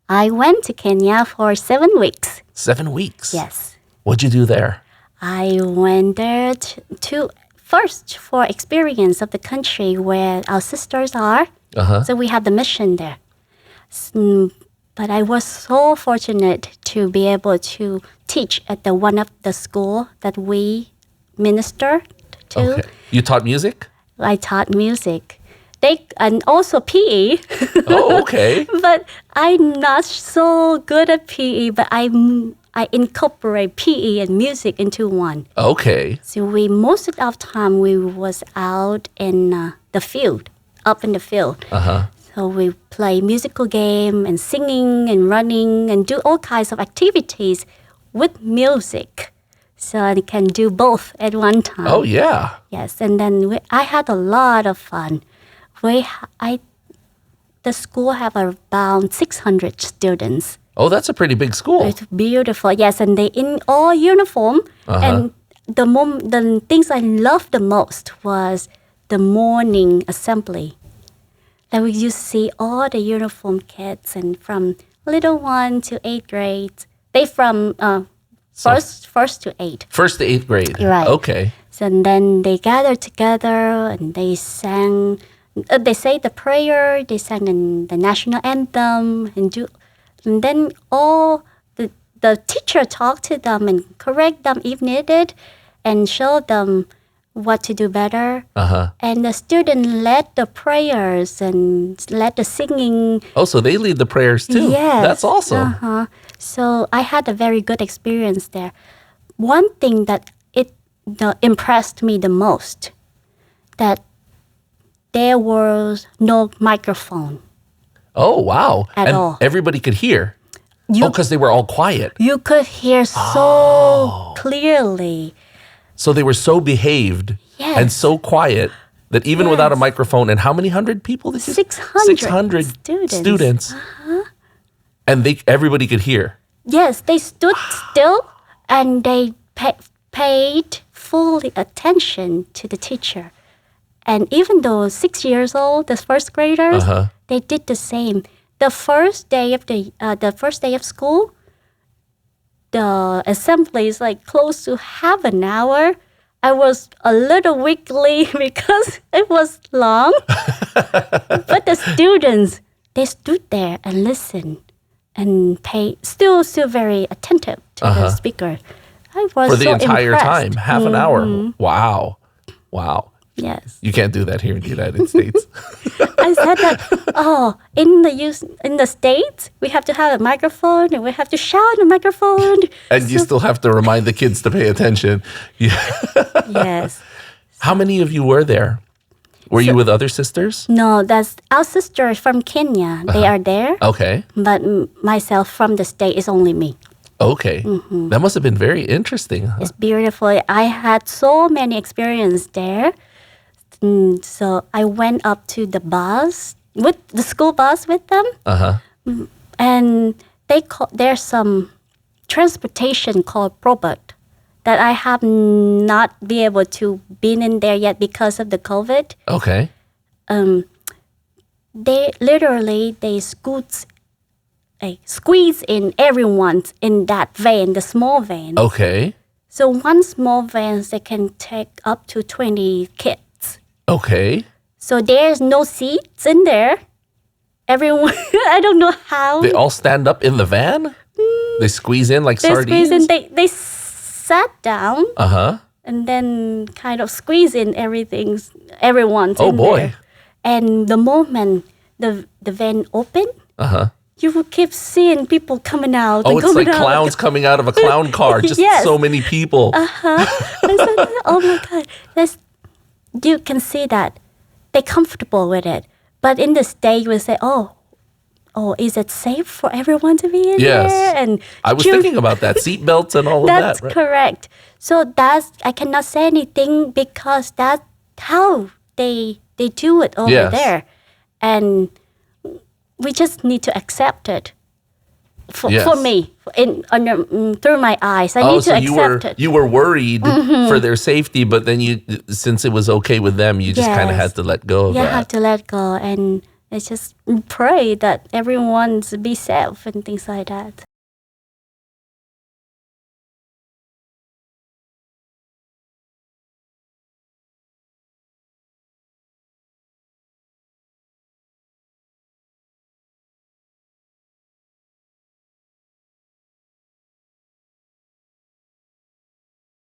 I went to Kenya for 7 weeks. 7 weeks? Yes. What'd you do there? I went there to first for experience of the country where our sisters are. So we had the mission there. But I was so fortunate to be able to teach at one of the school that we ministered to. Okay. You taught music? I taught music. And also PE. Oh, okay. But I'm not so good at PE, but I incorporate PE and music into one. Okay. So most of our time we was out in the field, up in the field. So we play musical game and singing and running and do all kinds of activities with music. So I can do both at one time. Oh, yeah. Yes, and then I had a lot of fun. The school have around 600 students. Oh, that's a pretty big school. It's beautiful, yes, and they in all uniform. And the things I loved the most was the morning assembly. That we used to see all the uniform kids, and from little 1 to 8th grade. They from first to 8. First to 8th grade. Right. Okay. So and then they gathered together and they sang. They say the prayer. They sang the national anthem and then all the teacher talked to them and correct them if needed, and showed them what to do better. And the student led the prayers and led the singing. Oh, so they lead the prayers too. Yes. That's awesome. So I had a very good experience there. One thing that impressed me the most, that there was no microphone. Oh, wow. At and all. Everybody could hear. Because they were all quiet. You could hear so clearly. So they were so behaved and so quiet that even without a microphone, and how many hundred people did you say? 600 students. And everybody could hear. Yes, they stood still and they paid fully attention to the teacher. And even though 6 years old, the first graders, they did the same. The first day of school, the assembly is like close to half an hour. I was a little wiggly because it was long. But the students, they stood there and listened and still very attentive to the speaker. I was for the so entire impressed. time, half an hour. Wow. Yes. You can't do that here in the United States. I said that, in the States, we have to have a microphone and we have to shout in the microphone. And you still have to remind the kids to pay attention. Yes. How many of you were there? Were you with other sisters? No, that's our sisters from Kenya. They are there. Okay. But myself from the States is only me. Okay. That must have been very interesting. It's beautiful. I had so many experiences there. So I went up to the bus, with the school bus with them. And there's some transportation called Robert that I have not been able to be in there yet because of the COVID. Okay. They squeeze in everyone in that van, the small van. Okay. So one small van, they can take up to 20 kids. Okay. So there's no seats in there. Everyone, I don't know how. They all stand up in the van? They squeeze in like They sardines? squeeze in, they sat down. And then kind of squeeze in everyone's in boy. there. And the moment the van opened, you will keep seeing people coming out. Oh, it's like clowns coming out of a clown car. Just so many people. I said, oh my God. You can see that they're comfortable with it. But in the States, we say, oh, is it safe for everyone to be in there? And I was thinking about that. Seatbelts and all of that. That's correct. So I cannot say anything because that's how they do it over there. And we just need to accept it. For me, through my eyes, I need to accept it. You were worried for their safety, but then since it was okay with them, you just kind of had to let go of that. You have to let go, and It's just pray that everyone's be safe and things like that.